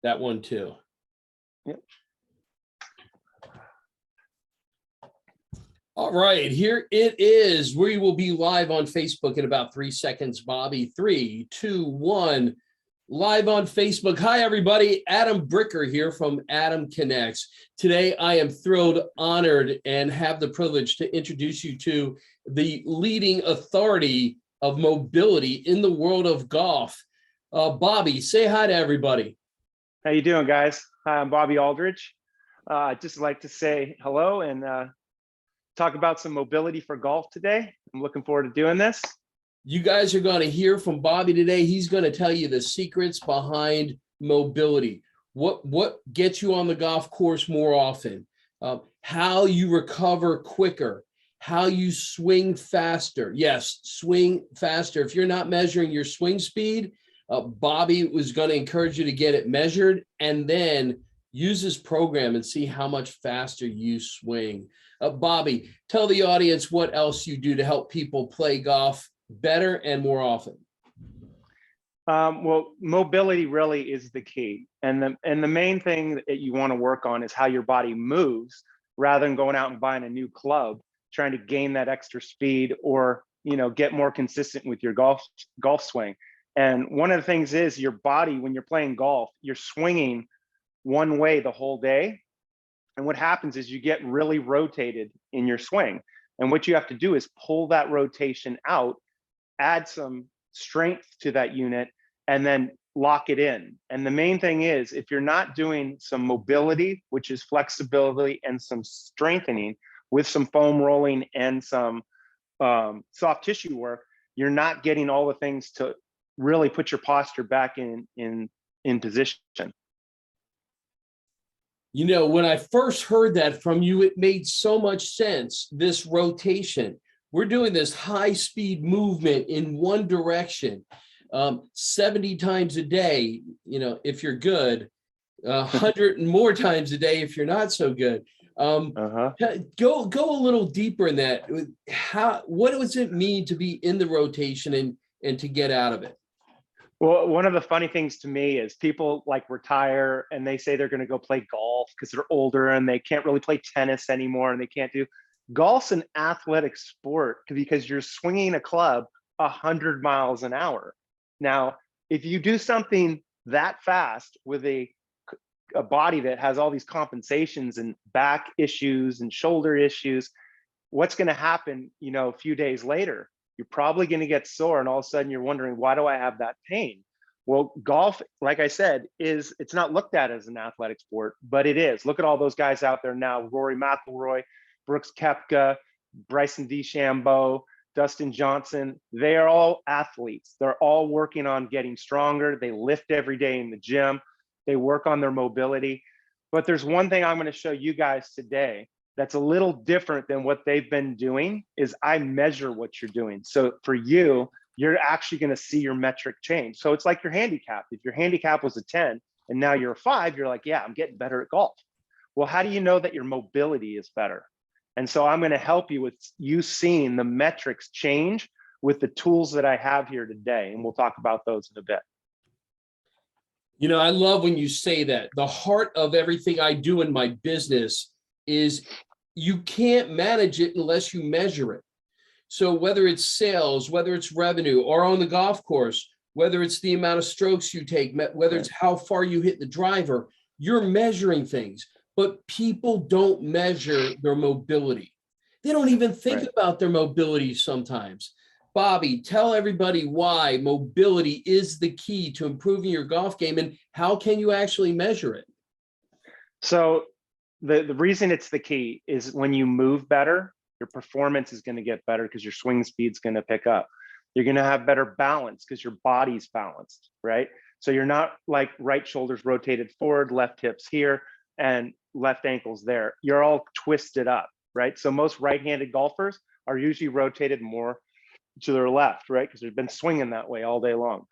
That one too. Yep. All right, here it is. We will be live on Facebook in about 3 seconds, Bobby. 3, 2, 1. Live on Facebook. Hi, everybody. Adam Bricker here from Adam Connects. Today, I am thrilled, honored, and have the privilege to introduce you to the leading authority of mobility in the world of golf. Bobby, say hi to everybody. How you doing, guys? Hi, I'm Bobby Aldridge. I'd just like to say hello and talk about some mobility for golf today. I'm looking forward to doing this. You guys are going to hear from Bobby today. He's going to tell you the secrets behind mobility. What gets you on the golf course more often, how you recover quicker, how you swing faster. Yes, swing faster. If you're not measuring your swing speed, Bobby was going to encourage you to get it measured and then use this program and see how much faster you swing. Bobby, tell the audience what else you do to help people play golf better and more often. Well, mobility really is the key. And the main thing that you want to work on is how your body moves rather than going out and buying a new club, trying to gain that extra speed or, get more consistent with your golf swing. And one of the things is your body, when you're playing golf, you're swinging one way the whole day. And what happens is you get really rotated in your swing. And what you have to do is pull that rotation out, add some strength to that unit, and then lock it in. And the main thing is, if you're not doing some mobility, which is flexibility and some strengthening with some foam rolling and some soft tissue work, you're not getting all the things to really put your posture back in position. When I first heard that from you, it made so much sense. This rotation, we're doing this high speed movement in one direction, 70 times a day, if you're good, 100 and more times a day if you're not so good. Go a little deeper in that. What does it mean to be in the rotation and to get out of it? Well, one of the funny things to me is people retire and they say they're going to go play golf because they're older and they can't really play tennis anymore and they can't do. Golf's an athletic sport because you're swinging a club 100 miles an hour. Now, if you do something that fast with a body that has all these compensations and back issues and shoulder issues, what's going to happen, a few days later? You're probably going to get sore and all of a sudden you're wondering, why do I have that pain? Well, golf, like I said, it's not looked at as an athletic sport, but it is. Look at all those guys out there now: Rory McIlroy, Brooks Koepka, Bryson DeChambeau, Dustin Johnson. They are all athletes. They're all working on getting stronger. They lift every day in the gym. They work on their mobility. But there's one thing I'm going to show you guys today that's a little different than what they've been doing, is I measure what you're doing. So for you, you're actually going to see your metric change. So it's like your handicap. If your handicap was a 10 and now you're a 5, you're like, yeah, I'm getting better at golf. Well, how do you know that your mobility is better? And so I'm going to help you with you seeing the metrics change with the tools that I have here today. And we'll talk about those in a bit. I love when you say that. The heart of everything I do in my business is you can't manage it unless you measure it. So whether it's sales, whether it's revenue, or on the golf course, whether it's the amount of strokes you take, whether it's how far you hit the driver, you're measuring things. But people don't measure their mobility. They don't even think about their mobility sometimes. Bobby, tell everybody why mobility is the key to improving your golf game and how can you actually measure it? So the reason it's the key is when you move better, your performance is going to get better because your swing speed's going to pick up. You're going to have better balance because your body's balanced, right? So you're not like right shoulders rotated forward, left hips here, and left ankles there. You're all twisted up, right? So most right-handed golfers are usually rotated more to their left, right? Because they've been swinging that way all day long.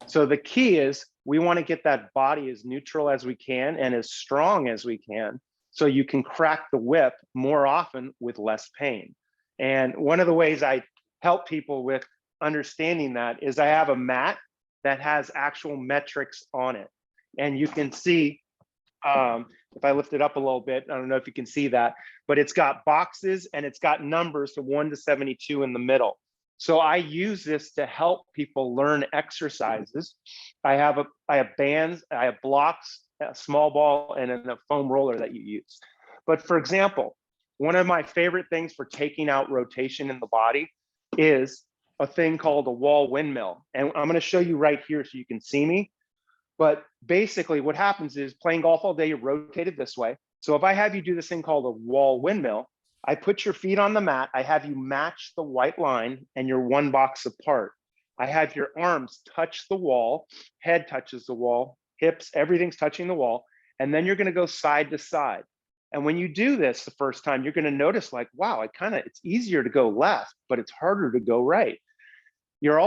So the key is we want to get that body as neutral as we can and as strong as we can, so you can crack the whip more often with less pain. And one of the ways I help people with understanding that is I have a mat that has actual metrics on it. And you can see, if I lift it up a little bit, I don't know if you can see that, but it's got boxes and it's got numbers from 1 to 72 in the middle. So I use this to help people learn exercises. I have bands, I have blocks, a small ball, and a foam roller that you use. But for example, one of my favorite things for taking out rotation in the body is a thing called a wall windmill. And I'm going to show you right here so you can see me. But basically what happens is, playing golf all day, you're rotated this way. So if I have you do this thing called a wall windmill, I put your feet on the mat, I have you match the white line and you're 1 box apart. I have your arms touch the wall, head touches the wall, hips, everything's touching the wall. And then you're going to go side to side. And when you do this the first time, you're going to notice, like, wow, it's easier to go left, but it's harder to go right. Your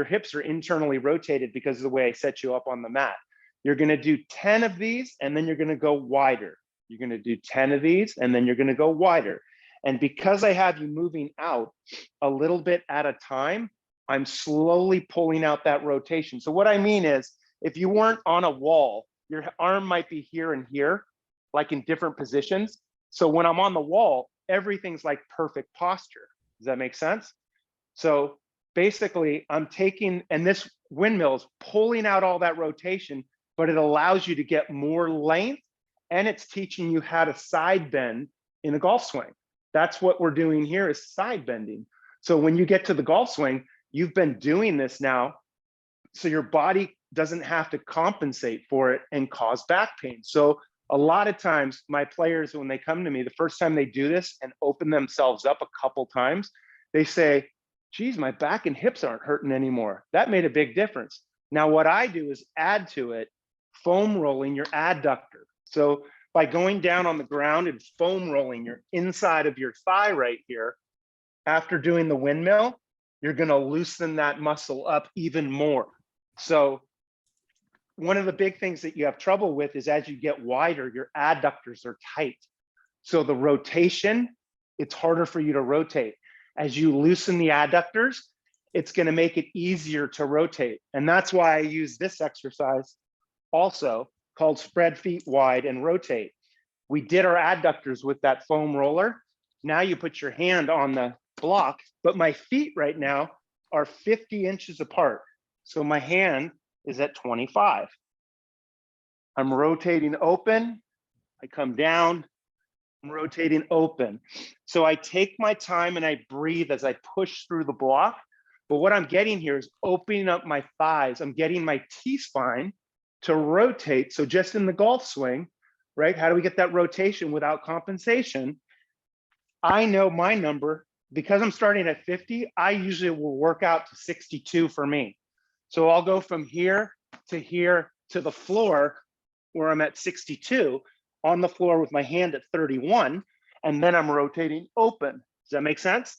hips are internally rotated because of the way I set you up on the mat. You're going to do 10 of these, and then you're going to go wider. You're going to do 10 of these, and then you're going to go wider. And because I have you moving out a little bit at a time, I'm slowly pulling out that rotation. So what I mean is, if you weren't on a wall, your arm might be here and here, like in different positions. So when I'm on the wall, everything's like perfect posture. Does that make sense? So basically I'm taking, and this windmill is pulling out all that rotation, but it allows you to get more length, and it's teaching you how to side bend in a golf swing. That's what we're doing here, is side bending. So when you get to the golf swing, you've been doing this now, so your body doesn't have to compensate for it and cause back pain. So a lot of times my players, when they come to me, the first time they do this and open themselves up a couple times, they say, geez, my back and hips aren't hurting anymore. That made a big difference. Now what I do is add to it foam rolling your adductor. So by going down on the ground and foam rolling your inside of your thigh right here, after doing the windmill, you're going to loosen that muscle up even more. So one of the big things that you have trouble with is, as you get wider, your adductors are tight. So the rotation, it's harder for you to rotate. As you loosen the adductors, it's going to make it easier to rotate. And that's why I use this exercise also, called spread feet wide and rotate. We did our adductors with that foam roller. Now you put your hand on the block, but my feet right now are 50 inches apart. So my hand is at 25. I'm rotating open. I come down, I'm rotating open. So I take my time and I breathe as I push through the block. But what I'm getting here is opening up my thighs. I'm getting my T-spine to rotate. So just in the golf swing, right? How do we get that rotation without compensation? I know my number, because I'm starting at 50, I usually will work out to 62 for me. So I'll go from here to the floor where I'm at 62, on the floor with my hand at 31, and then I'm rotating open. Does that make sense?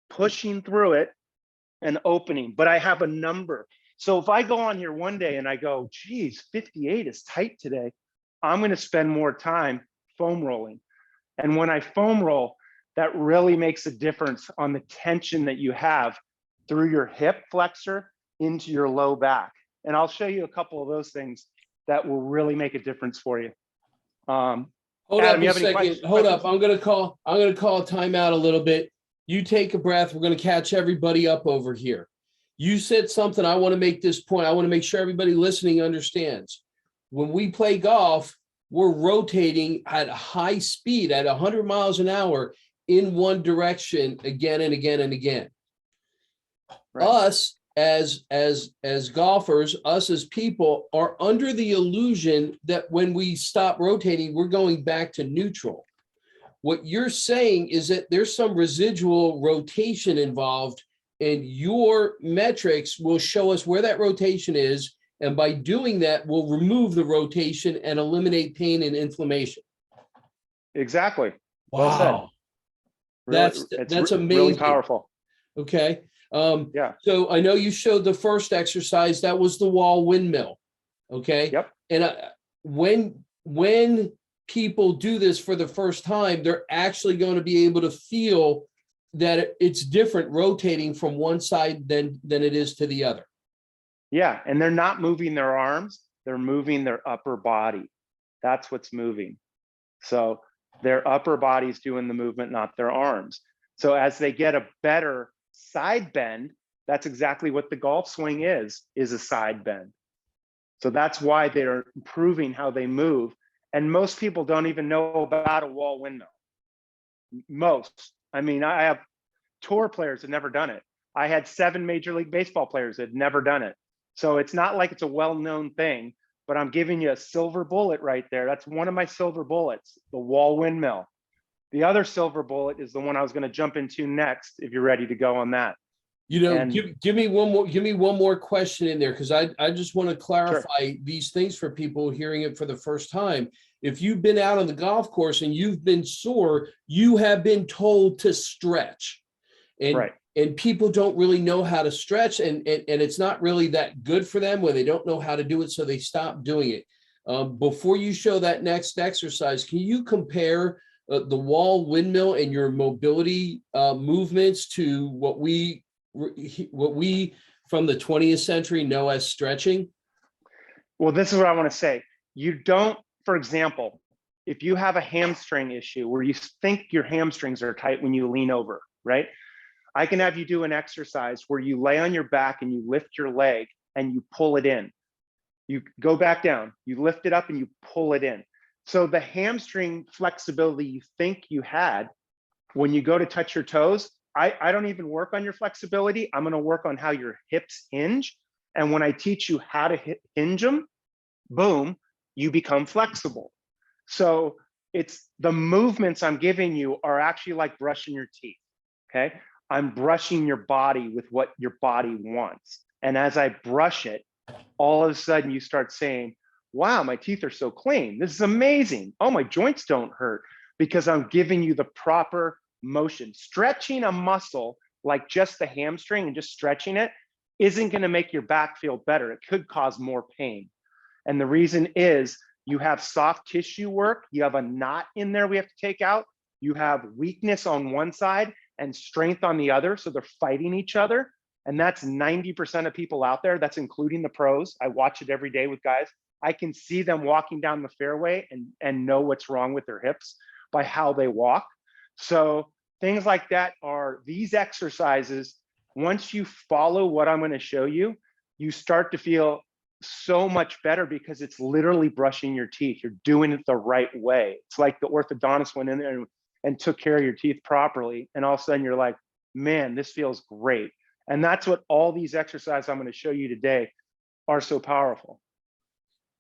Pushing through it and opening, but I have a number. So if I go on here one day and I go, geez, 58 is tight today, I'm going to spend more time foam rolling. And when I foam roll, that really makes a difference on the tension that you have through your hip flexor into your low back. And I'll show you a couple of those things that will really make a difference for you. Hold Adam, up you a have any second. questions? Hold up. I'm gonna call a timeout a little bit. You take a breath. We're gonna catch everybody up over here. You said something. I want to make this point. I want to make sure everybody listening understands. When we play golf, we're rotating at high speed, at 100 miles an hour in one direction again and again and again. Right. Us as golfers, us as people, are under the illusion that when we stop rotating, we're going back to neutral. What you're saying is that there's some residual rotation involved, and your metrics will show us where that rotation is. And by doing that, we'll remove the rotation and eliminate pain and inflammation. Exactly. Wow. Well said. That's amazing. Really powerful. Okay. Yeah. So I know you showed the first exercise. That was the wall windmill. Okay. Yep. And when people do this for the first time, they're actually going to be able to feel that it's different rotating from one side than it is to the other. Yeah, and they're not moving their arms. They're moving their upper body. That's what's moving. So their upper body's doing the movement, not their arms. So as they get a better side bend, that's exactly what the golf swing is a side bend. So that's why they're improving how they move. And most people don't even know about a wall windmill. Most. I mean, I have tour players that never done it. I had 7 Major League Baseball players that had never done it. So it's not like it's a well-known thing, but I'm giving you a silver bullet right there. That's one of my silver bullets, the wall windmill. The other silver bullet is the one I was going to jump into next, if you're ready to go on that. You know, And- give me one more question in there, because I just want to clarify these things for people hearing it for the first time. If you've been out on the golf course and you've been sore, you have been told to stretch. And and people don't really know how to stretch, and it's not really that good for them when they don't know how to do it, so they stop doing it. Before you show that next exercise, can you compare the wall windmill and your mobility movements to what we from the 20th century know as stretching? Well, this is what I want to say. You don't, for example, if you have a hamstring issue where you think your hamstrings are tight when you lean over, right? I can have you do an exercise where you lay on your back and you lift your leg and you pull it in. You go back down, you lift it up and you pull it in. So the hamstring flexibility you think you had, when you go to touch your toes, I don't even work on your flexibility. I'm going to work on how your hips hinge. And when I teach you how to hinge them, boom, you become flexible. So it's the movements I'm giving you are actually like brushing your teeth. Okay. I'm brushing your body with what your body wants. And as I brush it, all of a sudden you start saying, wow, my teeth are so clean. This is amazing. Oh, my joints don't hurt, because I'm giving you the proper motion. Stretching a muscle like just the hamstring and just stretching it isn't going to make your back feel better. It could cause more pain. And the reason is you have soft tissue work. You have a knot in there we have to take out. You have weakness on one side and strength on the other. So they're fighting each other. And that's 90% of people out there. That's including the pros. I watch it every day with guys. I can see them walking down the fairway and know what's wrong with their hips by how they walk. So things like that are these exercises. Once you follow what I'm going to show you, you start to feel so much better, because it's literally brushing your teeth. You're doing it the right way. It's like the orthodontist went in there and took care of your teeth properly. And all of a sudden you're like, man, this feels great. And that's what all these exercises I'm going to show you today are so powerful.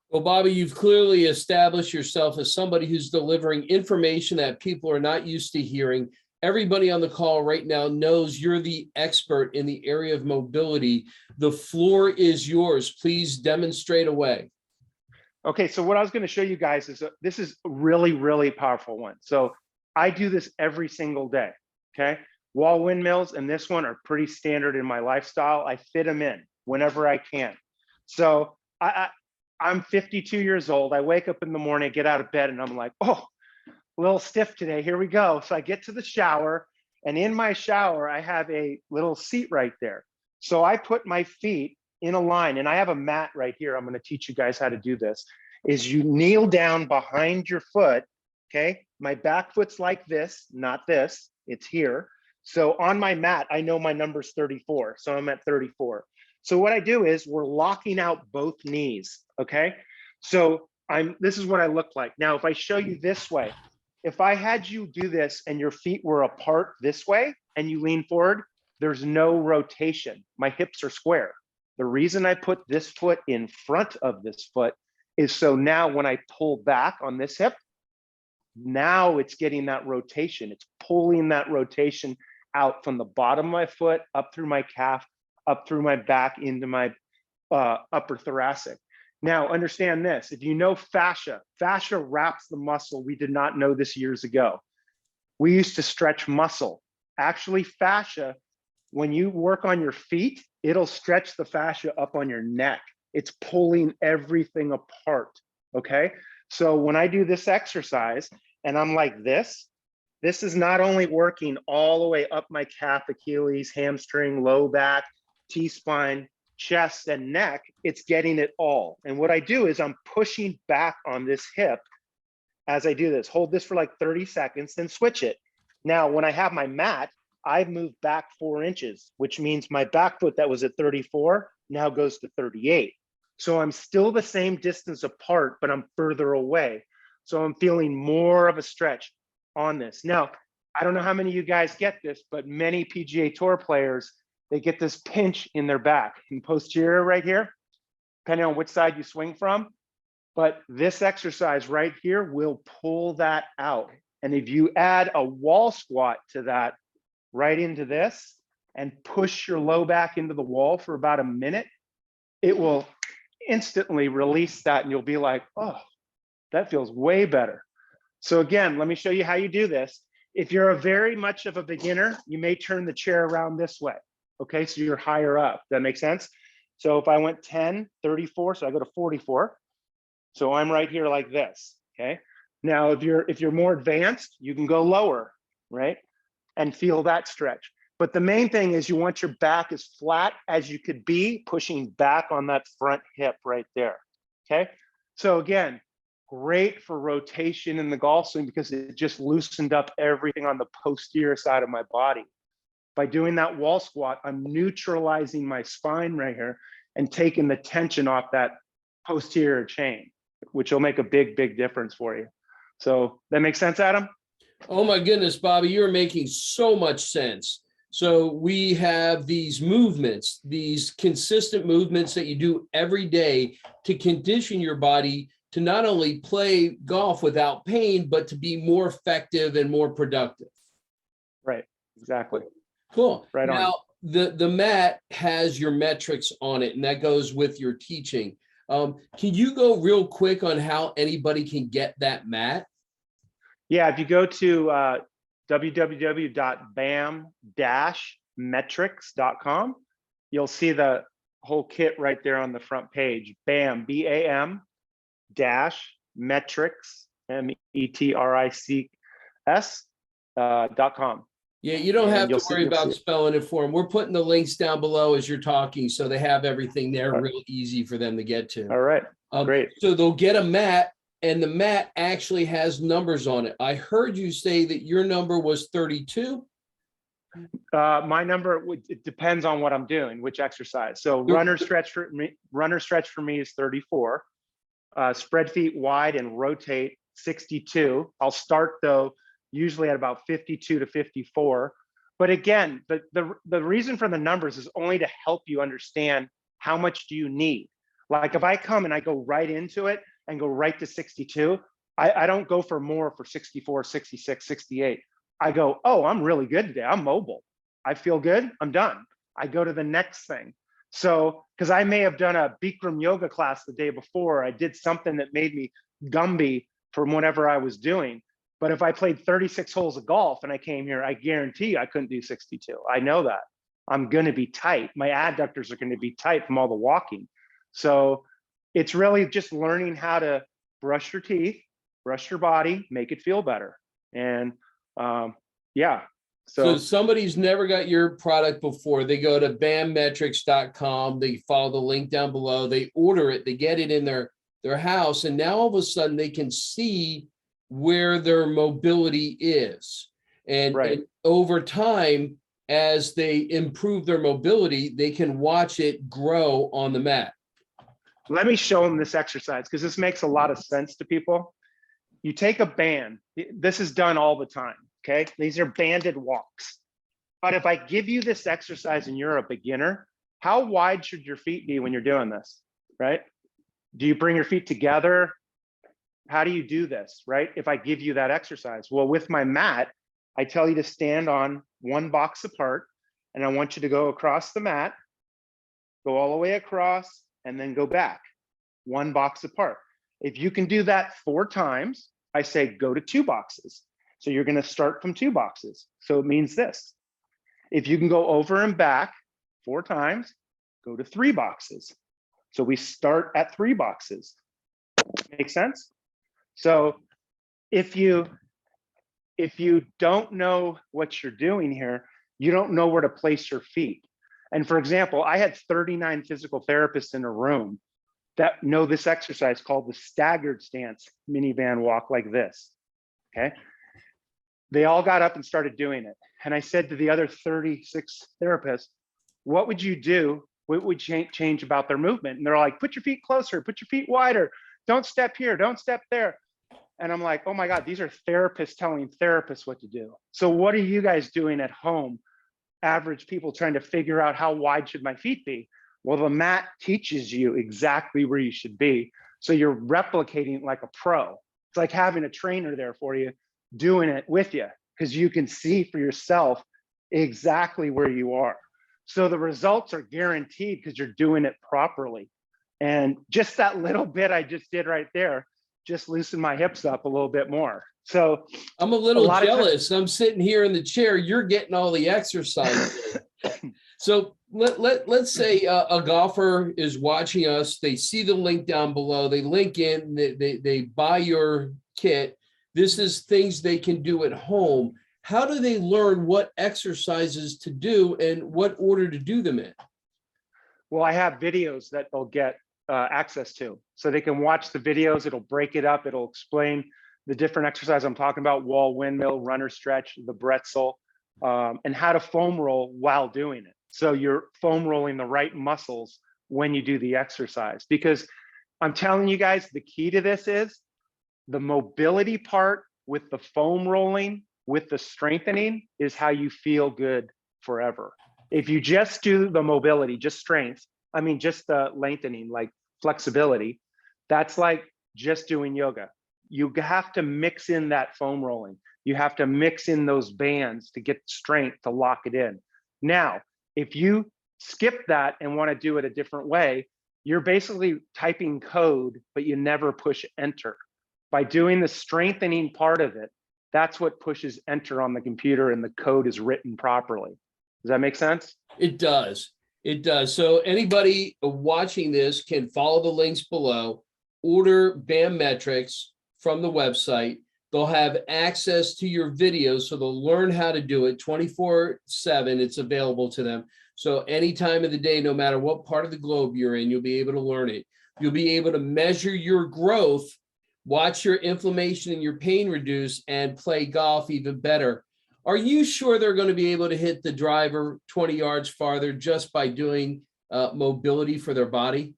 Well, Bobby, you've clearly established yourself as somebody who's delivering information that people are not used to hearing. Everybody on the call right now knows you're the expert in the area of mobility. The floor is yours. Please demonstrate away. Okay, so what I was going to show you guys is this is a really, really powerful one. So I do this every single day, okay? Wall windmills and this one are pretty standard in my lifestyle. I fit them in whenever I can. So I'm 52 years old. I wake up in the morning, get out of bed, and I'm like, oh, a little stiff today. Here we go. So I get to the shower, and in my shower, I have a little seat right there. So I put my feet in a line, and I have a mat right here. I'm going to teach you guys how to do this. Is you kneel down behind your foot, okay? My back foot's like this, not this. It's here. So on my mat, I know my number's 34. So I'm at 34. So what I do is we're locking out both knees, okay? So this is what I look like. Now, if I show you this way, if I had you do this and your feet were apart this way and you lean forward, there's no rotation. My hips are square. The reason I put this foot in front of this foot is so now when I pull back on this hip, now it's getting that rotation. It's pulling that rotation out from the bottom of my foot, up through my calf, up through my back into my upper thoracic. Now, understand this. If you know fascia wraps the muscle. We did not know this years ago. We used to stretch muscle. Actually, fascia, when you work on your feet, it'll stretch the fascia up on your neck. It's pulling everything apart, okay? So when I do this exercise and I'm like this is not only working all the way up my calf, Achilles, hamstring, low back, T-spine, chest, and neck, it's getting it all. And what I do is I'm pushing back on this hip as I do this. Hold this for like 30 seconds, then switch it. Now, when I have my mat, I've moved back 4 inches, which means my back foot that was at 34 now goes to 38. So I'm still the same distance apart, but I'm further away. So I'm feeling more of a stretch on this. Now, I don't know how many of you guys get this, but many PGA Tour players, they get this pinch in their back, in posterior right here, depending on which side you swing from. But this exercise right here will pull that out. And if you add a wall squat to that, right into this, and push your low back into the wall for about a minute, it will instantly release that, and you'll be like, oh, that feels way better. So again, let me show you how you do this. If you're a very much of a beginner, you may turn the chair around this way. Okay, so you're higher up. That makes sense? So if I went 10, 34, so I go to 44. So I'm right here like this, okay? Now, if you're more advanced, you can go lower, right? And feel that stretch. But the main thing is you want your back as flat as you could be, pushing back on that front hip right there, okay? So again, great for rotation in the golf swing because it just loosened up everything on the posterior side of my body. By doing that wall squat, I'm neutralizing my spine right here and taking the tension off that posterior chain, which will make a big, big difference for you. So that makes sense, Adam? Oh my goodness, Bobby, you're making so much sense. So we have these movements, these consistent movements that you do every day to condition your body to not only play golf without pain, but to be more effective and more productive. Right, exactly. Cool. Right on. Now, the mat has your metrics on it, and that goes with your teaching. Can you go real quick on how anybody can get that mat? Yeah, if you go to www.BAMmetrics.com, you'll see the whole kit right there on the front page. BAM, B-A-M dash metrics, METRICS.com. Yeah, you don't have to worry about spelling it for them. We're putting the links down below as you're talking, so they have everything there real easy for them to get to. All right, great. So they'll get a mat, and the mat actually has numbers on it. I heard you say that your number was 32. My number, it depends on what I'm doing, which exercise. So runner stretch for me is 34. Spread feet wide and rotate 62. I'll start though usually at about 52 to 54. But again, the reason for the numbers is only to help you understand how much do you need. Like if I come and I go right into it and go right to 62, I don't go for more for 64, 66, 68. I go, oh, I'm really good today. I'm mobile. I feel good. I'm done. I go to the next thing. So, because I may have done a Bikram yoga class the day before, I did something that made me Gumby from whatever I was doing. But if I played 36 holes of golf and I came here, I guarantee you I couldn't do 62. I know that. I'm going to be tight. My adductors are going to be tight from all the walking. So it's really just learning how to brush your teeth, brush your body, make it feel better. And yeah. So somebody's never got your product before. They go to BAMmetrics.com. They follow the link down below. They order it. They get it in their house. And now all of a sudden they can see where their mobility is. And, right. and over time, as they improve their mobility, they can watch it grow on the mat. Let me show them this exercise because this makes a lot of sense to people. You take a band. This is done all the time. Okay, these are banded walks. But if I give you this exercise and you're a beginner, how wide should your feet be when you're doing this, right? Do you bring your feet together? How do you do this, right? If I give you that exercise, well, with my mat, I tell you to stand on one box apart, and I want you to go across the mat, go all the way across, and then go back, one box apart. If you can do that 4 times, I say go to 2 boxes. So you're going to start from 2 boxes. So it means this. If you can go over and back 4 times, go to 3 boxes. So we start at 3 boxes. Make sense? So if you don't know what you're doing here, you don't know where to place your feet. And for example, I had 39 physical therapists in a room that know this exercise called the staggered stance minivan walk like this, okay? They all got up and started doing it. And I said to the other 36 therapists, what would you do? What would change about their movement? And they're like, put your feet closer, put your feet wider. Don't step here, don't step there. And I'm like, oh my God, these are therapists telling therapists what to do. So what are you guys doing at home? Average people trying to figure out how wide should my feet be? Well, the mat teaches you exactly where you should be. So you're replicating like a pro. It's like having a trainer there for you, doing it with you, because you can see for yourself exactly where you are. So the results are guaranteed because you're doing it properly. And just that little bit I just did right there, just loosened my hips up a little bit more. So I'm a little jealous. I'm sitting here in the chair. You're getting all the exercise. So let's say a golfer is watching us. They see the link down below. They link in. They buy your kit. This is things they can do at home. How do they learn what exercises to do and what order to do them in? Well, I have videos that they'll get access to. So they can watch the videos. It'll break it up. It'll explain the different exercises I'm talking about: wall, windmill, runner stretch, the bretzel, and how to foam roll while doing it. So you're foam rolling the right muscles when you do the exercise. Because I'm telling you guys, the key to this is the mobility part with the foam rolling, with the strengthening, is how you feel good forever. If you just do the mobility, just strength, I mean, just the lengthening, like flexibility, that's like just doing yoga. You have to mix in that foam rolling. You have to mix in those bands to get strength to lock it in. Now, if you skip that and want to do it a different way, you're basically typing code, but you never push enter. By doing the strengthening part of it, that's what pushes enter on the computer and the code is written properly. Does that make sense? It does. It does. So anybody watching this can follow the links below, order BAMmetrics from the website. They'll have access to your videos, so they'll learn how to do it 24/7. It's available to them. So any time of the day, no matter what part of the globe you're in, you'll be able to learn it. You'll be able to measure your growth, watch your inflammation and your pain reduce, and play golf even better. Are you sure they're going to be able to hit the driver 20 yards farther just by doing mobility for their body?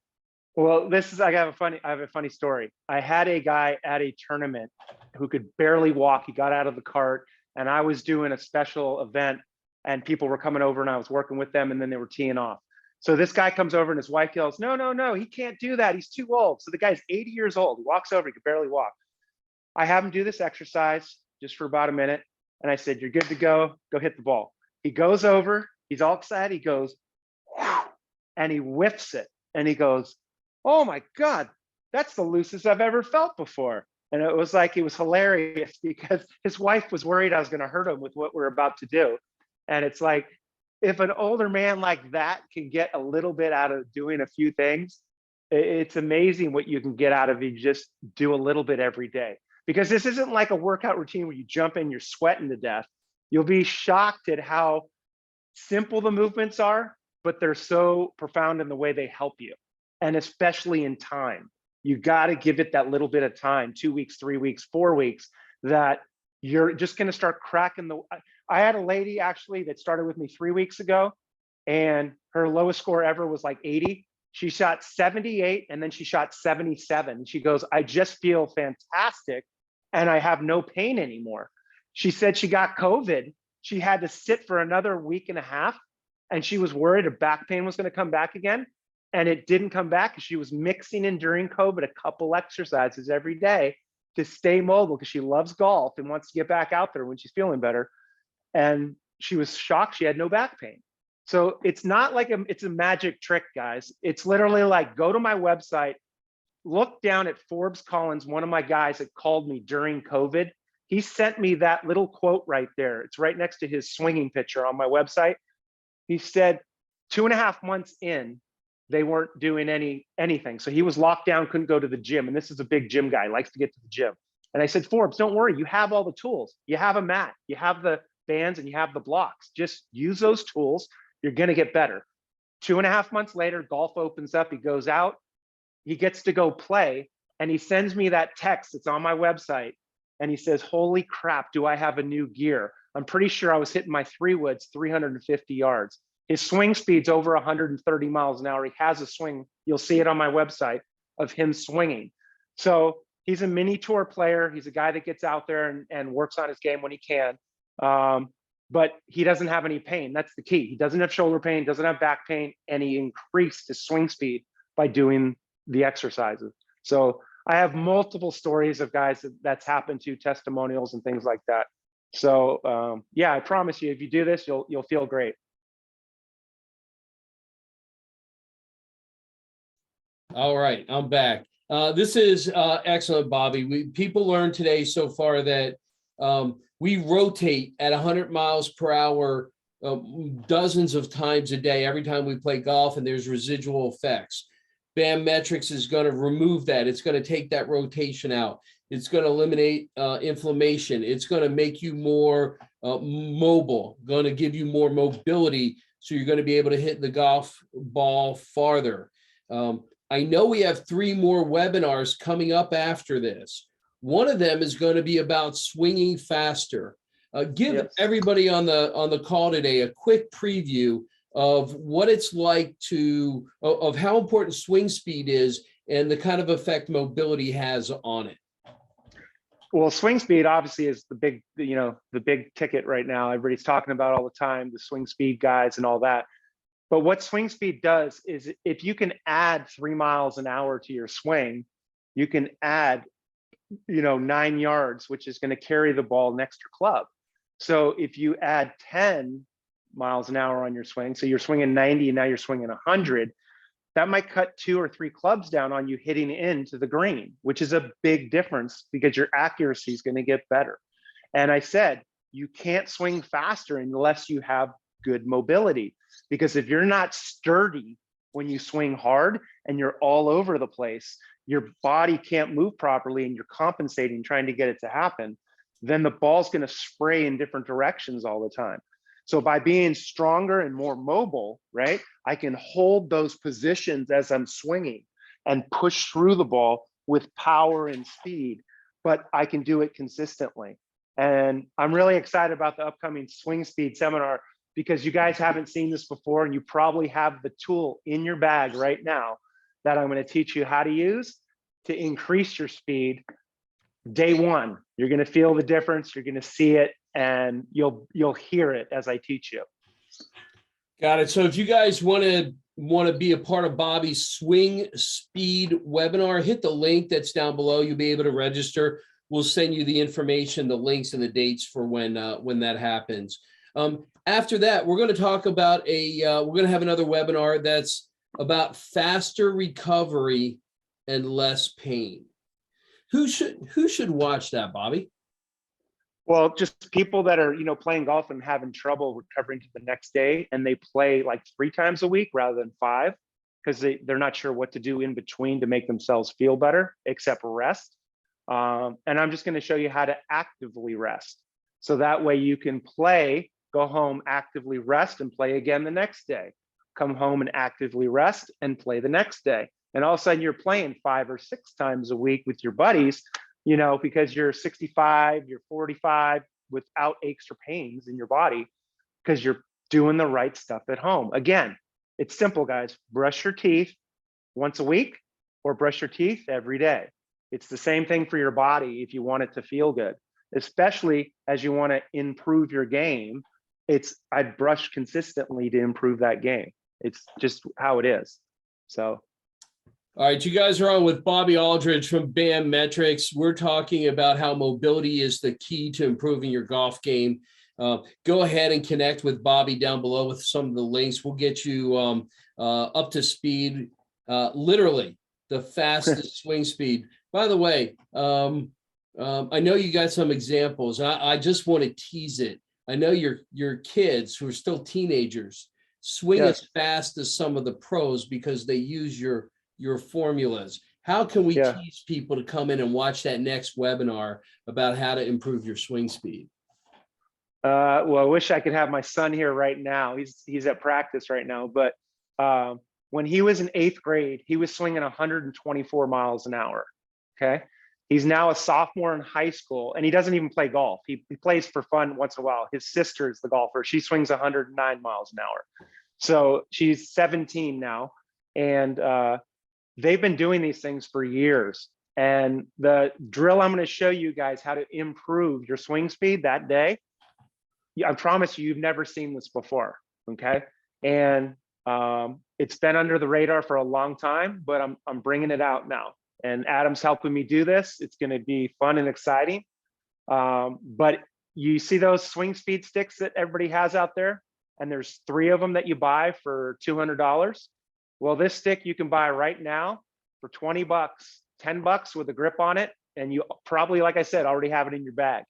Well, I have a funny story. I had a guy at a tournament who could barely walk. He got out of the cart, and I was doing a special event, and people were coming over, and I was working with them, and then they were teeing off. So this guy comes over, and his wife yells, "No, no, no, he can't do that. He's too old." So the guy's 80 years old. He walks over, he could barely walk. I have him do this exercise just for about a minute. And I said, "You're good to go. Go hit the ball." He goes over, he's all excited. He goes, and he whiffs it. And he goes, "Oh my God, that's the loosest I've ever felt before." And it was hilarious because his wife was worried I was going to hurt him with what we're about to do. And it's like, if an older man like that can get a little bit out of doing a few things, it's amazing what you can get out of it. You just do a little bit every day. Because this isn't like a workout routine where you jump in, you're sweating to death. You'll be shocked at how simple the movements are, but they're so profound in the way they help you. And especially in time. You got to give it that little bit of time, 2 weeks, 3 weeks, 4 weeks, that you're just going to start cracking the. I had a lady actually that started with me 3 weeks ago, and her lowest score ever was like 80. She shot 78 and then she shot 77. She goes, "I just feel fantastic and I have no pain anymore." She said she got COVID. She had to sit for another week and a half, and she was worried her back pain was going to come back again. And it didn't come back. She was mixing in during COVID a couple exercises every day to stay mobile because she loves golf and wants to get back out there when she's feeling better. And she was shocked she had no back pain. So it's not like it's a magic trick, guys. It's literally like, go to my website, look down at Forbes Collins, one of my guys that called me during COVID. He sent me that little quote right there. It's right next to his swinging picture on my website. He said 2.5 months in, they weren't doing anything. So he was locked down, couldn't go to the gym. And this is a big gym guy, likes to get to the gym. And I said, "Forbes, don't worry. You have all the tools. You have a mat, you have the bands, and you have the blocks. Just use those tools. You're going to get better." 2.5 months later, golf opens up, he goes out, he gets to go play, and he sends me that text. It's on my website. And he says, holy crap, do I have a new gear? I'm pretty sure I was hitting my 3-woods 350 yards. His swing speed's over 130 miles an hour. He has a swing. You'll see it on my website of him swinging. So he's a mini tour player. He's a guy that gets out there and works on his game when he can. But he doesn't have any pain. That's the key. He doesn't have shoulder pain, doesn't have back pain, and he increased his swing speed by doing the exercises. So I have multiple stories of guys that's happened to, testimonials and things like that. So yeah, I promise you, if you do this, you'll feel great. All right, I'm back. This is excellent, Bobby. People learned today so far that we rotate at 100 miles per hour dozens of times a day, every time we play golf, and there's residual effects. BAMmetrics is going to remove that. It's going to take that rotation out. It's going to eliminate inflammation. It's going to make you more mobile, going to give you more mobility, so you're going to be able to hit the golf ball farther. I know we have 3 more webinars coming up after this. One of them is going to be about swinging faster. Give everybody on the call today a quick preview of what it's like of how important swing speed is and the kind of effect mobility has on it. Well, swing speed obviously is the big, the big ticket right now. Everybody's talking about all the time, the swing speed guys and all that. But what swing speed does is, if you can add 3 miles an hour to your swing, you can add, 9 yards, which is going to carry the ball next to your club. So if you add 10 miles an hour on your swing, so you're swinging 90 and now you're swinging 100, that might cut 2 or 3 clubs down on you hitting into the green, which is a big difference because your accuracy is going to get better. And I said, you can't swing faster unless you have good mobility, because if you're not sturdy when you swing hard and you're all over the place, your body can't move properly and you're compensating, trying to get it to happen, then the ball's going to spray in different directions all the time. So by being stronger and more mobile, right, I can hold those positions as I'm swinging and push through the ball with power and speed, but I can do it consistently. And I'm really excited about the upcoming swing speed seminar, because you guys haven't seen this before, and you probably have the tool in your bag right now that I'm going to teach you how to use to increase your speed. Day one, you're going to feel the difference. You're going to see it, and you'll hear it as I teach you. Got it. So if you guys want to be a part of Bobby's swing speed webinar, hit the link that's down below. You'll be able to register. We'll send you the information, the links, and the dates for when that happens. After that, we're going to talk about we're going to have another webinar that's about faster recovery and less pain. Who should watch that, Bobby? Well, just people that are, playing golf and having trouble recovering to the next day, and they play like 3 times a week rather than 5, because they're not sure what to do in between to make themselves feel better, except rest. And I'm just going to show you how to actively rest. So that way you can play, go home, actively rest, and play again the next day. Come home and actively rest and play the next day. And all of a sudden you're playing 5 or 6 times a week with your buddies, because you're 65, you're 45 without aches or pains in your body, because you're doing the right stuff at home. Again, it's simple, guys. Brush your teeth once a week or brush your teeth every day. It's the same thing for your body if you want it to feel good, especially as you want to improve your game. I'd brush consistently to improve that game. It's just how it is. So. All right, you guys are on with Bobby Aldridge from BAMmetrics. We're talking about how mobility is the key to improving your golf game. Go ahead and connect with Bobby down below with some of the links. We'll get you up to speed, literally the fastest swing speed. By the way, I know you got some examples. I just want to tease it. I know your kids who are still teenagers swing as fast as some of the pros because they use your formulas. How can we teach people to come in and watch that next webinar about how to improve your swing speed? Well, I wish I could have my son here right now. He's at practice right now, but When he was in 8th grade, he was swinging 124 miles an hour. Okay. He's now a sophomore in high school, and he doesn't even play golf. He plays for fun once in a while. His sister is the golfer. She swings 109 miles an hour. So she's 17 now. And they've been doing these things for years. And the drill I'm going to show you guys how to improve your swing speed that day, I promise you, you've never seen this before. Okay. And it's been under the radar for a long time, but I'm bringing it out now. And Adam's helping me do this. It's going to be fun and exciting. But you see those swing speed sticks that everybody has out there? And there's 3 of them that you buy for $200. Well, this stick you can buy right now for 20 bucks, 10 bucks with a grip on it. And you probably, like I said, already have it in your bag.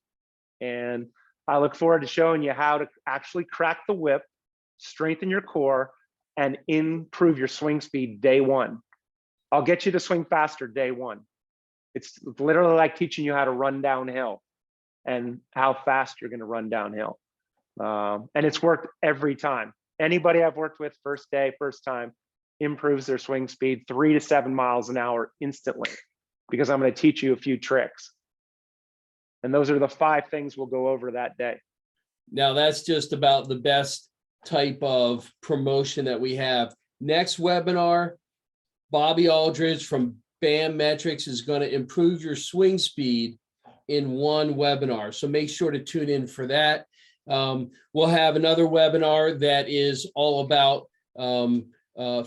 And I look forward to showing you how to actually crack the whip, strengthen your core, and improve your swing speed day one. I'll get you to swing faster day one. It's literally like teaching you how to run downhill and how fast you're going to run downhill. And it's worked every time. Anybody I've worked with first day, first time, improves their swing speed 3 to 7 miles an hour instantly, because I'm going to teach you a few tricks. And those are the 5 things we'll go over that day. Now that's just about the best type of promotion that we have. Next webinar, Bobby Aldridge from BAMmetrics is going to improve your swing speed in one webinar. So make sure to tune in for that. We'll have another webinar that is all about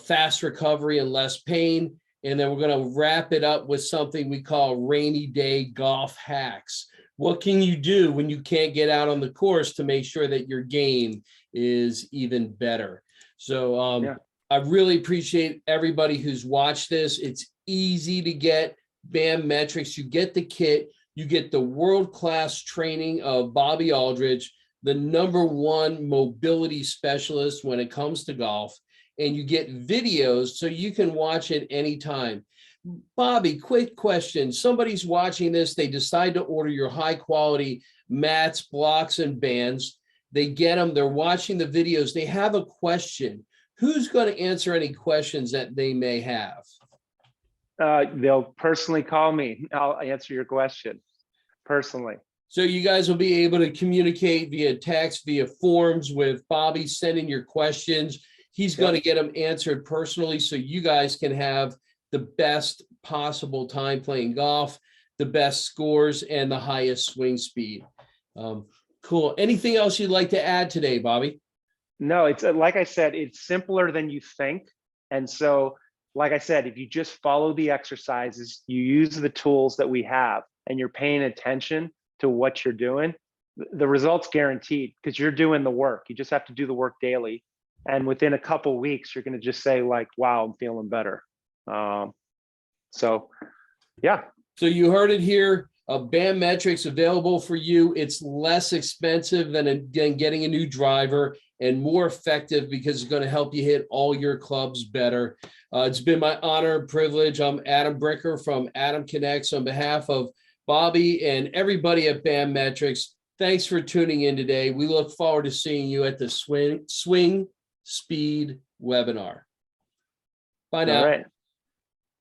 fast recovery and less pain. And then we're going to wrap it up with something we call rainy day golf hacks. What can you do when you can't get out on the course to make sure that your game is even better? So Yeah. I really appreciate everybody who's watched this. It's easy to get BAMmetrics. You get the kit, you get the world-class training of Bobby Aldridge, the #1 mobility specialist when it comes to golf, and you get videos so you can watch it anytime. Bobby, quick question. Somebody's watching this, they decide to order your high quality mats, blocks, and bands. They get them, they're watching the videos, they have a question. Who's going to answer any questions that they may have? They'll personally call me. I'll answer your question personally. So you guys will be able to communicate via text, via forms with Bobby, sending your questions. He's going to get them answered personally so you guys can have the best possible time playing golf, the best scores, and the highest swing speed. Cool. Anything else you'd like to add today, Bobby? No, it's like I said, it's simpler than you think. And so, like I said, if you just follow the exercises, you use the tools that we have, and you're paying attention to what you're doing, the result's guaranteed, because you're doing the work. You just have to do the work daily. And within a couple of weeks, you're going to just say like, wow, I'm feeling better. So, yeah. So you heard it here. BAMmetrics available for you. It's less expensive than getting a new driver, and more effective because it's going to help you hit all your clubs better. It's been my honor and privilege. I'm Adam Bricker from Adam Connects on behalf of Bobby and everybody at BAMmetrics. Thanks for tuning in today. We look forward to seeing you at the Swing Speed webinar. Bye now. All right.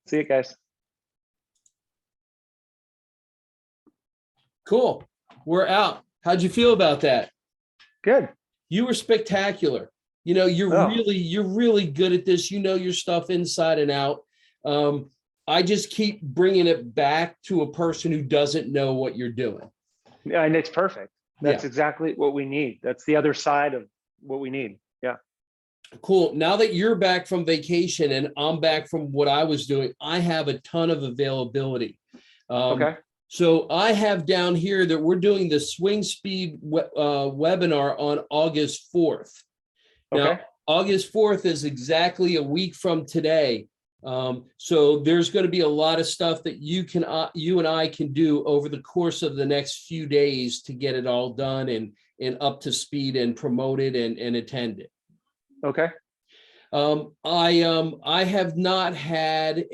See you guys. Cool. We're out. How'd you feel about that? Good. You were spectacular. You know, you're really good at this. You know your stuff inside and out. I just keep bringing it back to a person who doesn't know what you're doing. Yeah, and it's perfect. That's exactly what we need. That's the other side of what we need. Yeah. Cool. Now that you're back from vacation and I'm back from what I was doing, I have a ton of availability. Okay. So I have down here that we're doing the Swing Speed webinar on August 4th. Now, Okay. August 4th is exactly a week from today. So there's going to be a lot of stuff that you and I can do over the course of the next few days to get it all done and up to speed and promoted and attended. Okay. I have not had